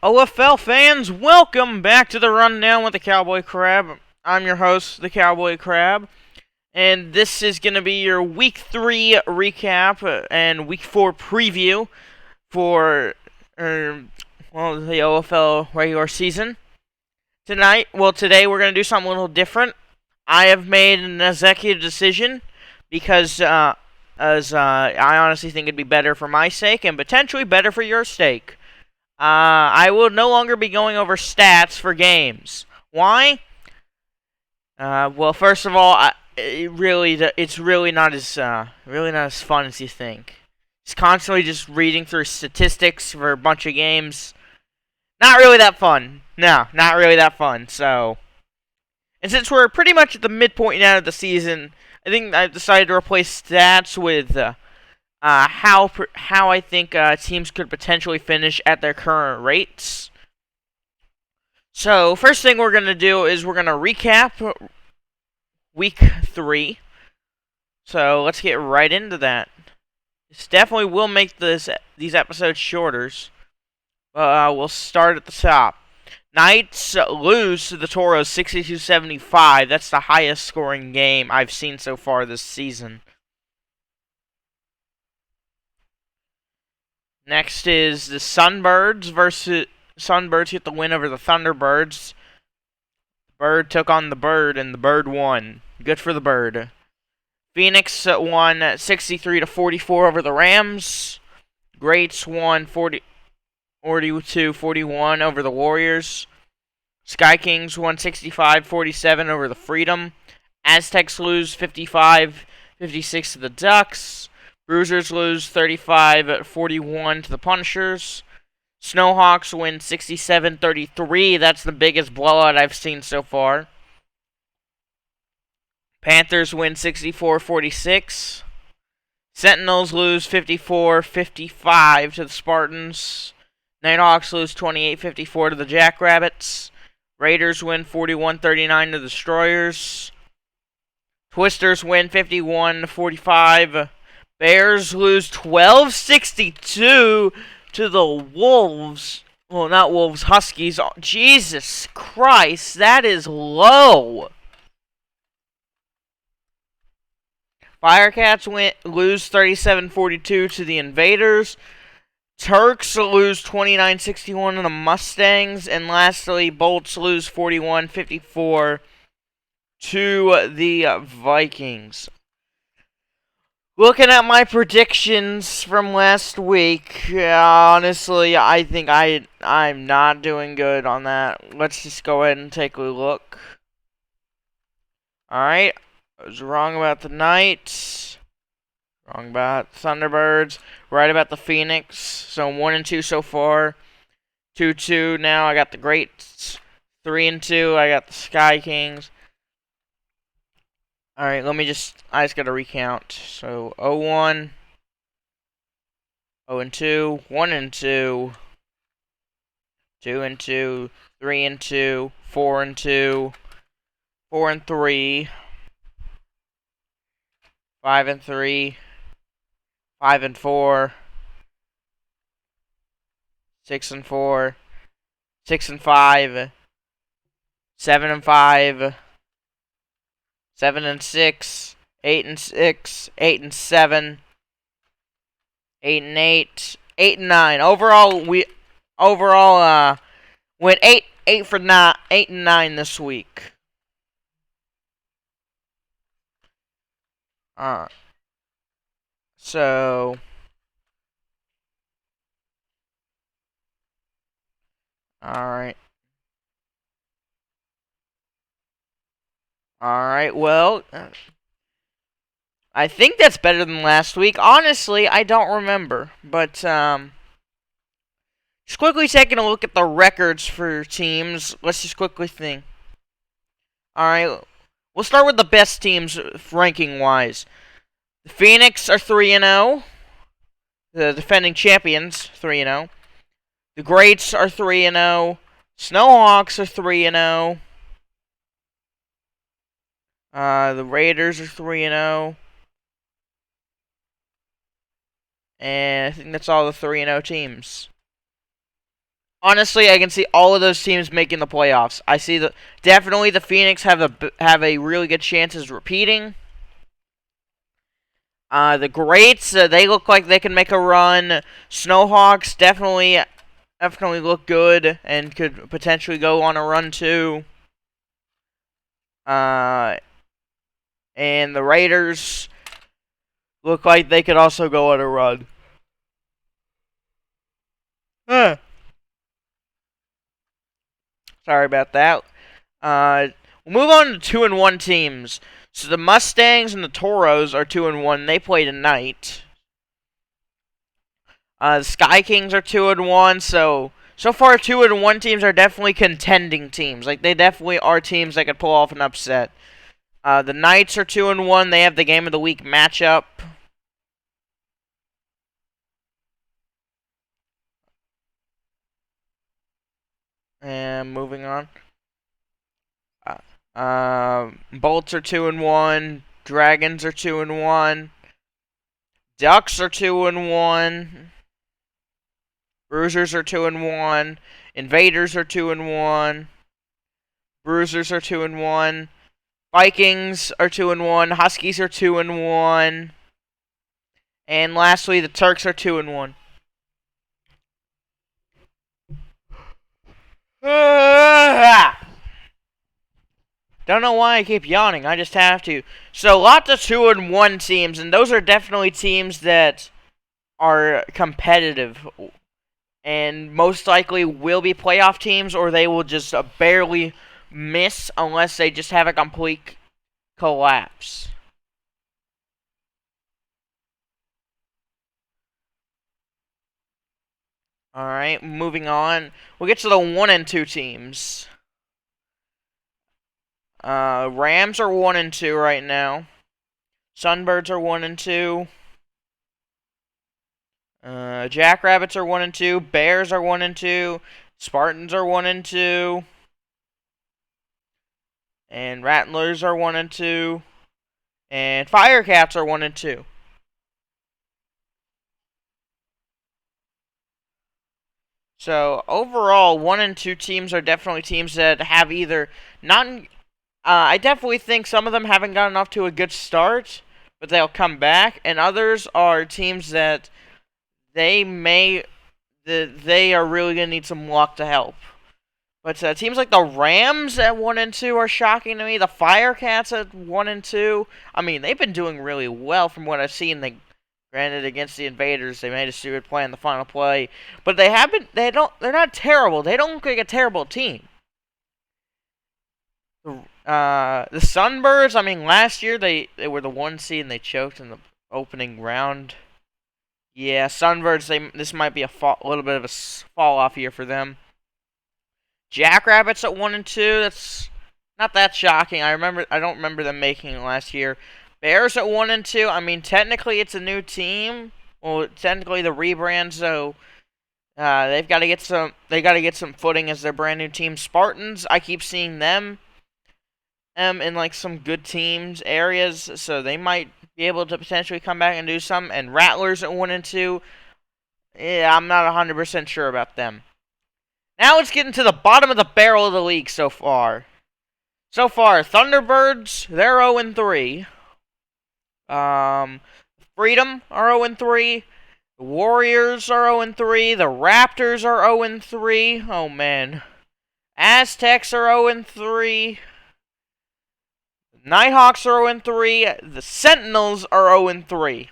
OFL fans, welcome back to the Rundown with the Cowboy Crab. I'm your host, the Cowboy Crab, and this is going to be your Week 3 recap and Week 4 preview for the OFL regular season. Today we're going to do something a little different. I have made an executive decision because I honestly think it'd be better for my sake and potentially better for your sake. I will no longer be going over stats for games. Why? Well, first of all, it's really not as fun as you think. It's constantly just reading through statistics for a bunch of games. Not really that fun. No, not really that fun. So, and since we're pretty much at the midpoint now of the season, I think I've decided to replace stats with how I think teams could potentially finish at their current rates. So, first thing we're going to do is we're going to recap Week 3. So, let's get right into that. This definitely will make these episodes shorter. We'll start at the top. Knights lose to the Toros 62-75. That's the highest scoring game I've seen so far this season. Next is the Sunbirds get the win over the Thunderbirds. Bird took on the Bird, and the Bird won. Good for the Bird. Phoenix won 63-44 over the Rams. Greats won 42-41 over the Warriors. Sky Kings won 65-47 over the Freedom. Aztecs lose 55-56 to the Ducks. Bruisers lose 35-41 to the Punishers. Snowhawks win 67-33. That's the biggest blowout I've seen so far. Panthers win 64-46. Sentinels lose 54-55 to the Spartans. Nighthawks lose 28-54 to the Jackrabbits. Raiders win 41-39 to the Destroyers. Twisters win 51-45. Bears lose 12-62 to the Wolves. Well, not Wolves, Huskies. Oh, Jesus Christ, that is low. Firecats lose 37-42 to the Invaders. Turks lose 29-61 to the Mustangs. And lastly, Bolts lose 41-54 to the Vikings. Looking at my predictions from last week, honestly, I think I'm not doing good on that. Let's just go ahead and take a look. Alright, I was wrong about the Knights, wrong about Thunderbirds, right about the Phoenix. So 1-2 so far, 2-2 now. I got the Greats, 3-2. I got the Sky Kings. Alright, I just gotta recount. So, 0-1, 0-2, 1-2, 2-2, 3-2, 4-2, 4-3, 5-3, 5-4, 6-4, 6-5, 7-5, 7-6, 8-6, 8-7, 8-8, 8-9. Overall, went 8-9 this week. So alright. Alright, well, I think that's better than last week. Honestly, I don't remember. But, just quickly taking a look at the records for teams. Let's just quickly think. Alright, we'll start with the best teams ranking-wise. The Phoenix are 3-0. The defending champions, 3-0. The Greats are 3-0. Snowhawks are 3-0. The Raiders are 3-0. And I think that's all the 3-0 teams. Honestly, I can see all of those teams making the playoffs. I see definitely the Phoenix have a really good chance of repeating. The Greats, they look like they can make a run. Snowhawks definitely look good and could potentially go on a run too. And the Raiders look like they could also go on a run. Sorry about that. We'll move on to 2-1 teams. So the Mustangs and the Toros are 2-1. They play tonight. The Sky Kings are 2-1. So far 2-1 teams are definitely contending teams. Like they definitely are teams that could pull off an upset. The Knights are 2-1. They have the game of the week matchup. And moving on. Bolts are 2-1. Dragons are 2-1. Ducks are 2-1. Bruisers are 2-1. Invaders are 2-1. Bruisers are 2-1. Vikings are 2-1. Huskies are 2-1. And lastly, the Turks are 2-1. Don't know why I keep yawning. I just have to. So lots of 2-1 teams, and those are definitely teams that are competitive and most likely will be playoff teams, or they will just barely miss unless they just have a complete collapse. Alright, moving on. We'll get to the 1-2 teams. Rams are 1-2 right now. Sunbirds are 1-2. Jackrabbits are 1-2. Bears are 1-2. Spartans are 1-2. And Rattlers are 1-2. And Firecats are 1-2. So overall, 1-2 teams are definitely teams that have either not. I definitely think some of them haven't gotten off to a good start, but they'll come back, and others are teams that they are really gonna need some luck to help. But teams like the Rams at 1-2 are shocking to me. The Firecats at 1-2. I mean, they've been doing really well from what I've seen. Granted, against the Invaders, they made a stupid play in the final play, but they haven't. They're not terrible. They don't look like a terrible team. The Sunbirds. I mean, last year they were the 1 seed and they choked in the opening round. Yeah, Sunbirds. This might be a little bit of a fall off year for them. Jackrabbits at 1-2. That's not that shocking. I don't remember them making it last year. Bears at 1-2. I mean, technically it's a new team. Well, technically the rebrand, so they've got to get some. They got to get some footing as their brand new team. Spartans, I keep seeing them in like some good teams areas, so they might be able to potentially come back and do something. And Rattlers at 1-2. Yeah, I'm not 100% sure about them. Now let's get into the bottom of the barrel of the league so far. Thunderbirds, they're 0-3. Freedom are 0-3. The Warriors are 0-3. The Raptors are 0-3. Oh man. Aztecs are 0-3. Nighthawks are 0-3. The Sentinels are 0-3.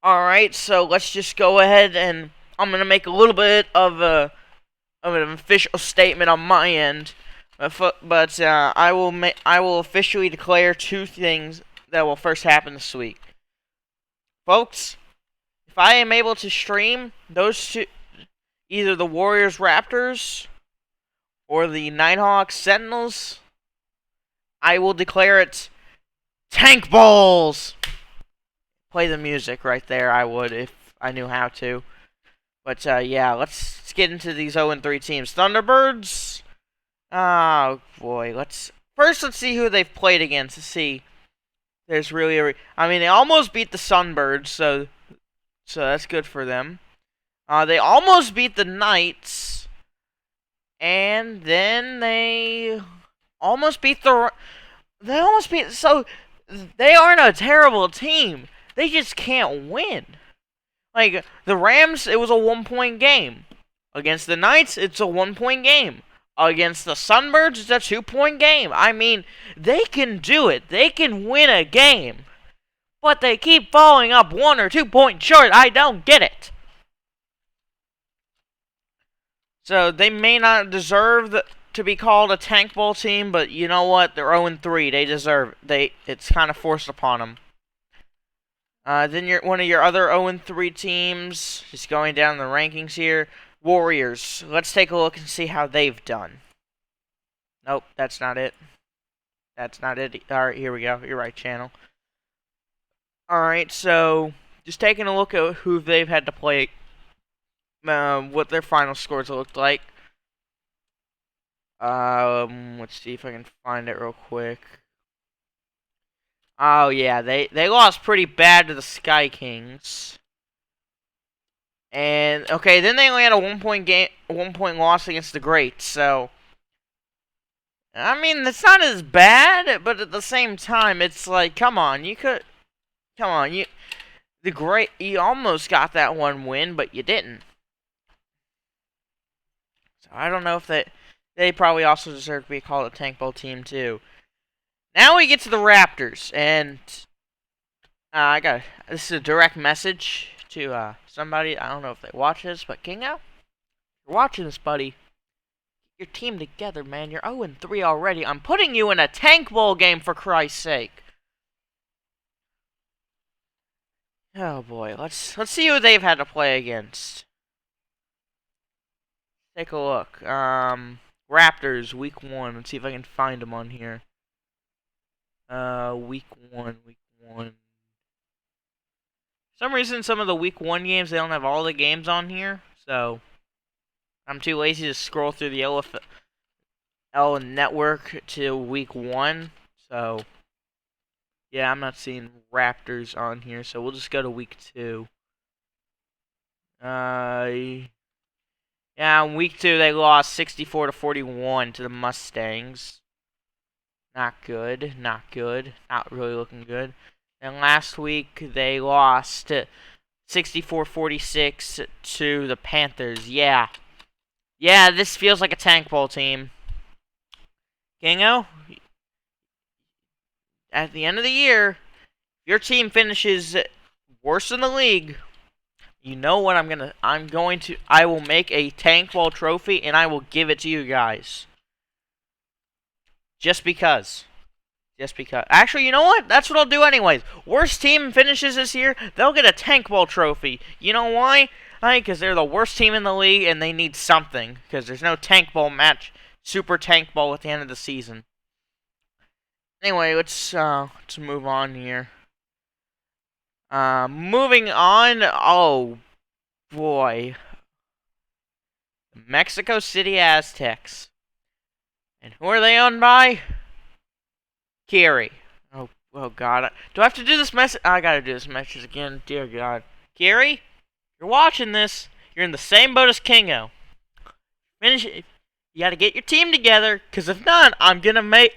Alright, so let's just go ahead and I'm going to make a little bit of an official statement on my end. But I will officially declare 2 things that will first happen this week. Folks, if I am able to stream those 2, either the Warriors Raptors or the Nighthawks Sentinels, I will declare it Tank Balls! Play the music right there, I would, if I knew how to. But yeah, let's get into these 0-3 teams. Thunderbirds. Oh boy, let's see who they've played against to see. There's really I mean, they almost beat the Sunbirds, so that's good for them. They almost beat the Knights, and then they almost beat the. They almost beat. So they aren't a terrible team. They just can't win. Like the Rams, it was a 1-point game. Against the Knights, it's a 1-point game. Against the Sunbirds, it's a 2-point game. I mean, they can do it. They can win a game. But they keep falling up 1 or 2 points short. I don't get it. So they may not deserve to be called a tank bowl team, but you know what? They're 0-3. They deserve it. It's kind of forced upon them. Then one of your other 0-3 teams, just going down the rankings here, Warriors. Let's take a look and see how they've done. Nope, that's not it. That's not it. Alright, here we go. You're right, channel. Alright, so just taking a look at who they've had to play, what their final scores looked like. Let's see if I can find it real quick. Oh yeah, they lost pretty bad to the Sky Kings. And okay, then they only had a 1-point loss against the Greats. So I mean, it's not as bad, but at the same time, it's like, come on, you almost got that one win, but you didn't. So I don't know if they probably also deserve to be called a tank bowl team too. Now we get to the Raptors, and this is a direct message to somebody. I don't know if they watch this, but Kingo, if you're watching this, buddy, get your team together, man. You're 0-3 already. I'm putting you in a tank bowl game, for Christ's sake. Oh boy, let's see who they've had to play against. Take a look. Raptors, week 1. Let's see if I can find them on here. Week 1. For some reason, some of the week 1 games, they don't have all the games on here, so I'm too lazy to scroll through the L network to week 1, so yeah, I'm not seeing Raptors on here, so we'll just go to week 2. Yeah, in week 2, they lost 64-41 to the Mustangs. Not good. Not really looking good. And last week, they lost 64-46 to the Panthers. Yeah. Yeah, this feels like a tank bowl team. Kingo, at the end of the year, your team finishes worse in the league. You know what I will make a tank bowl trophy and I will give it to you guys. Just because. Actually, you know what? That's what I'll do anyways. Worst team finishes this year, they'll get a tank bowl trophy. You know why? Because they're the worst team in the league and they need something. Because there's no tank bowl match, super tank bowl at the end of the season. Anyway, let's move on here. Moving on. Oh boy, Mexico City Aztecs. And who are they owned by? Kiri. Oh God. Do I have to do this message? I gotta do this message again. Dear God. Kiri, you're watching this. You're in the same boat as Kingo. Finish it. You gotta get your team together, cause if not, I'm gonna make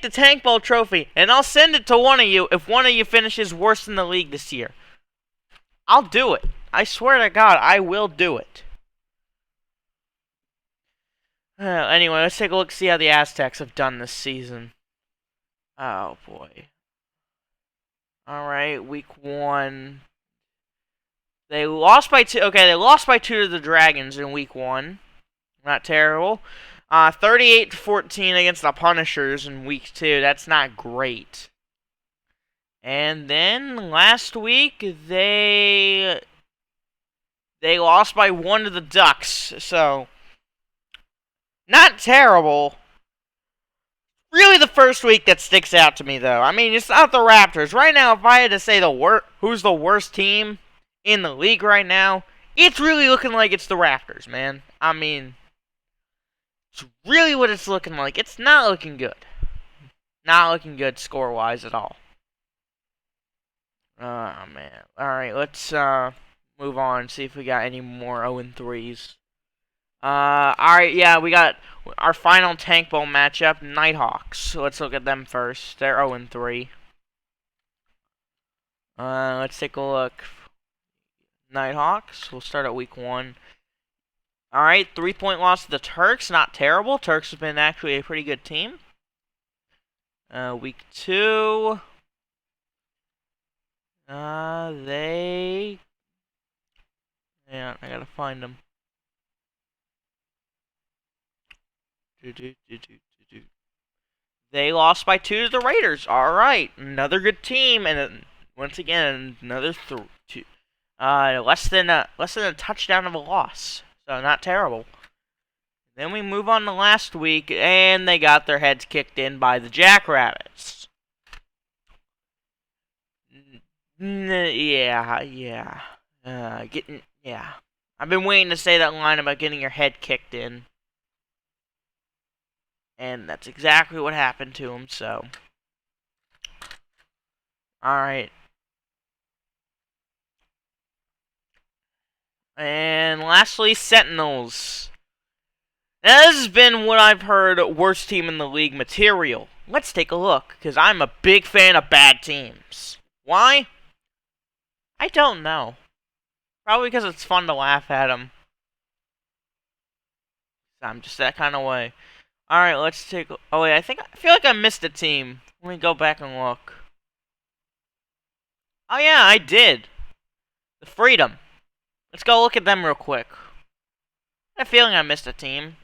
the tank bowl trophy, and I'll send it to one of you if one of you finishes worse in the league this year. I'll do it. I swear to God, I will do it. Anyway, let's take a look, see how the Aztecs have done this season. Oh boy. Alright, week 1. They lost by 2. Okay, they lost by 2 to the Dragons in week 1. Not terrible. 38-14 against the Punishers in week 2. That's not great. And then last week they lost by 1 to the Ducks. So not terrible. Really, the first week that sticks out to me, though. I mean, it's not the Raptors. Right now, if I had to say who's the worst team in the league right now, it's really looking like it's the Raptors, man. I mean, it's really what it's looking like. It's not looking good. Not looking good score-wise at all. Oh, man. Alright, let's move on, see if we got any more 0-3s. Alright, yeah, we got our final Tank Bowl matchup, Nighthawks. So let's look at them first. They're 0-3. Let's take a look. Nighthawks, we'll start at week 1. Alright, 3-point loss to the Turks, not terrible. Turks have been actually a pretty good team. Week 2. Yeah, I gotta find them. They lost by 2 to the Raiders. Alright, another good team, and once again, another less than a touchdown of a loss. So not terrible. Then we move on to last week, and they got their heads kicked in by the Jackrabbits. Yeah. I've been waiting to say that line about getting your head kicked in. And that's exactly what happened to him, so. Alright. And lastly, Sentinels. Now, this has been what I've heard worst team in the league material. Let's take a look, because I'm a big fan of bad teams. Why? I don't know. Probably because it's fun to laugh at them. I'm just that kind of way. Alright, let's take... Oh, wait, I feel like I missed a team. Let me go back and look. Oh, yeah, I did. The Freedom. Let's go look at them real quick. I have a feeling I missed a team.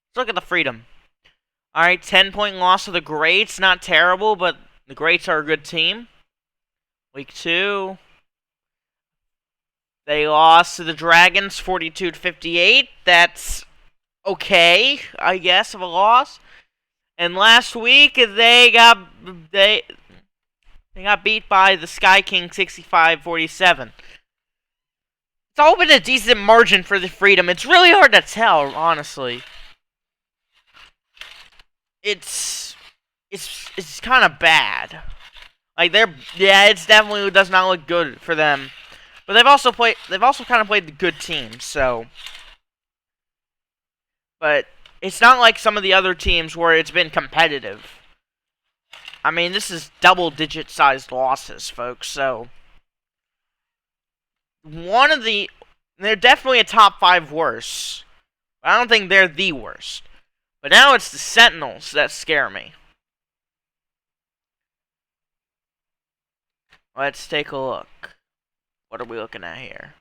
Let's look at the Freedom. Alright, 10-point loss to the Greats. Not terrible, but the Greats are a good team. Week 2. They lost to the Dragons 42-58. That's okay, I guess, of a loss. And last week they got beat by the Sky King 65-47. It's all been a decent margin for the Freedom. It's really hard to tell, honestly. It's kind of bad. Like it definitely does not look good for them. But they've also kind of played the good teams, so. But it's not like some of the other teams where it's been competitive. I mean, this is double-digit sized losses, folks, so. They're definitely a top 5 worst. I don't think they're the worst. But now it's the Sentinels that scare me. Let's take a look. What are we looking at here?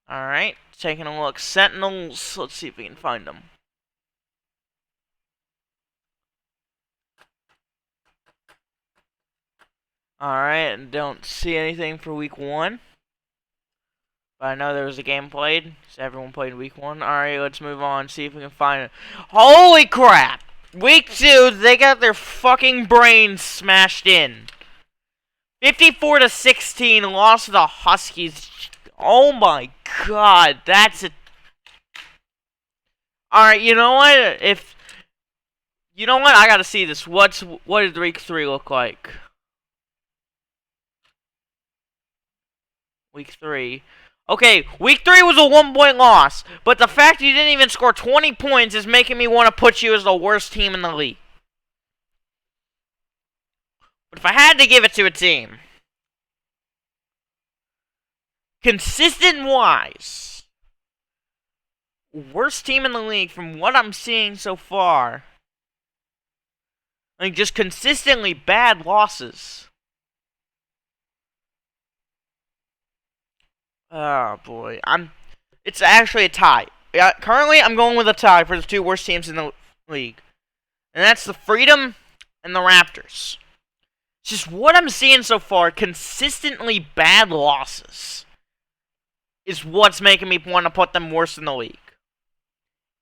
Alright, taking a look. Sentinels, let's see if we can find them. Alright, don't see anything for week 1. But I know there was a game played, so everyone played week 1. Alright, let's move on, see if we can find it. Holy crap! Week 2, they got their fucking brains smashed in. 54-16, lost to the Huskies. Oh my god, that's a... Alright, you know what? You know what? I gotta see this. What did week 3 look like? Week 3. Okay, week 3 was a 1-point loss. But the fact you didn't even score 20 points is making me want to put you as the worst team in the league. But if I had to give it to a team, consistent-wise, worst team in the league from what I'm seeing so far. Like, just consistently bad losses. Oh, boy. It's actually a tie. Yeah, currently, I'm going with a tie for the 2 worst teams in the league. And that's the Freedom and the Raptors. Just what I'm seeing so far, consistently bad losses, is what's making me want to put them worse in the league.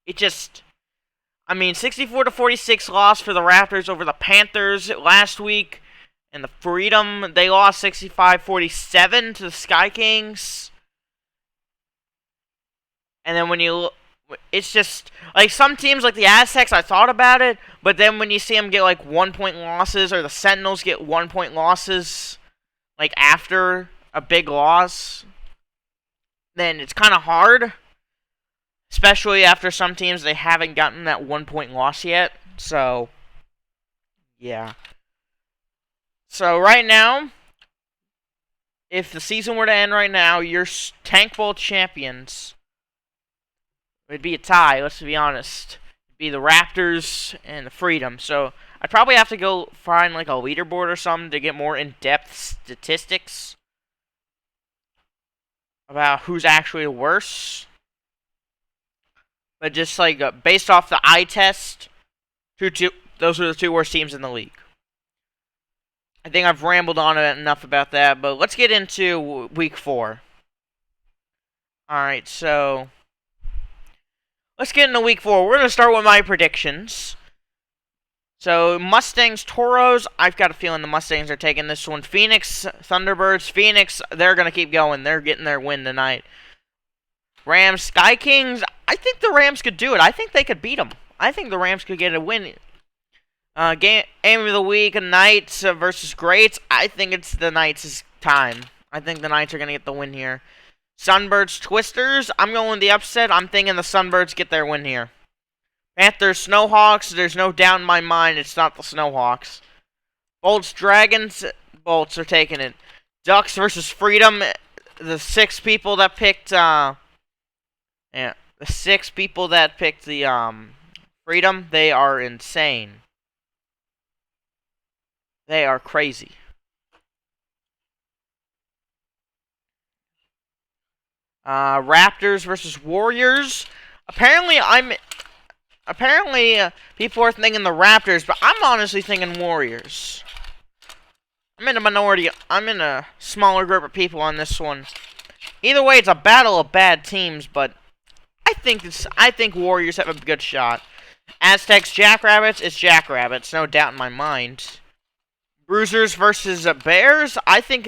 It just... I mean, 64-46 loss for the Raptors over the Panthers last week. And the Freedom, they lost 65-47 to the Sky Kings. And then when you look, it's just, like, some teams like the Aztecs, I thought about it. But then when you see them get, like, 1-point losses, or the Sentinels get 1-point losses, like after a big loss, then it's kind of hard. Especially after some teams, they haven't gotten that 1-point loss yet. So, yeah. So right now, if the season were to end right now, your Tank Bowl champions would be a tie, let's be honest. It'd be the Raptors and the Freedom. So I'd probably have to go find like a leaderboard or something to get more in-depth statistics about who's actually worse. But just like based off the eye test, those are the two worst teams in the league. I think I've rambled on enough about that, but let's get into week 4. Alright, so let's get into week 4. We're going to start with my predictions. So, Mustangs, Toros, I've got a feeling the Mustangs are taking this one. Phoenix, Thunderbirds, Phoenix, they're going to keep going. They're getting their win tonight. Rams, Sky Kings, I think the Rams could do it. I think they could beat them. I think the Rams could get a win. Game of the week, Knights versus Greats. I think it's the Knights' time. I think the Knights are going to get the win here. Sunbirds, Twisters, I'm going with the upset. I'm thinking the Sunbirds get their win here. Panthers, Snowhawks, there's no doubt in my mind it's not the Snowhawks. Bolts, Dragons, Bolts are taking it. Ducks versus Freedom, the 6 people that picked, the 6 people that picked the, Freedom, they are insane. They are crazy. Raptors versus Warriors. Apparently, people are thinking the Raptors, but I'm honestly thinking Warriors. I'm in a minority. I'm in a smaller group of people on this one. Either way, it's a battle of bad teams, but I think Warriors have a good shot. Aztecs, Jackrabbits. It's Jackrabbits, no doubt in my mind. Bruisers versus Bears. I think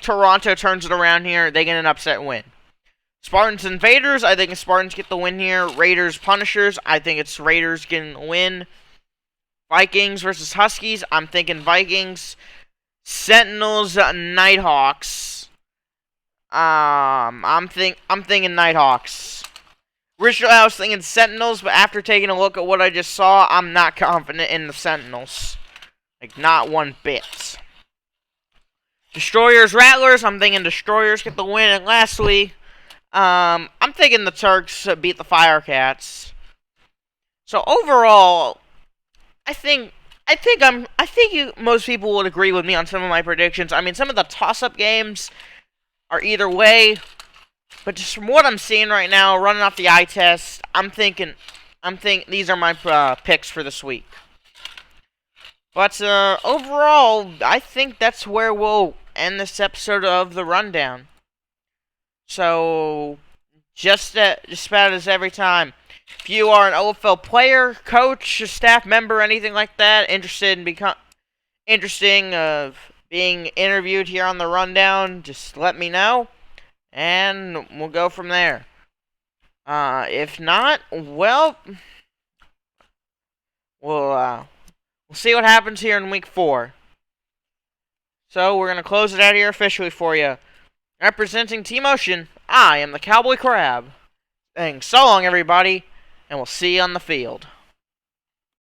Toronto turns it around here. They get an upset win. Spartans Invaders. I think Spartans get the win here. Raiders Punishers. I think it's Raiders getting the win. Vikings versus Huskies. I'm thinking Vikings. Sentinels Nighthawks. I'm thinking Nighthawks. Originally I was thinking Sentinels, but after taking a look at what I just saw, I'm not confident in the Sentinels. Like, not one bit. Destroyers, Rattlers. I'm thinking Destroyers get the win. And lastly, I'm thinking the Turks beat the Firecats. So overall, I think most people would agree with me on some of my predictions. I mean, some of the toss-up games are either way, but just from what I'm seeing right now, running off the eye test, I'm thinking these are my picks for this week. But overall, I think that's where we'll end this episode of the Rundown. So, just about as every time, if you are an OFL player, coach, staff member, anything like that, interested in being interviewed here on the Rundown, just let me know, and we'll go from there. If not, well, we'll see what happens here in week 4. So, we're going to close it out here officially for you. Representing Team Ocean, I am the Cowboy Crab. Saying so long, everybody, and we'll see you on the field.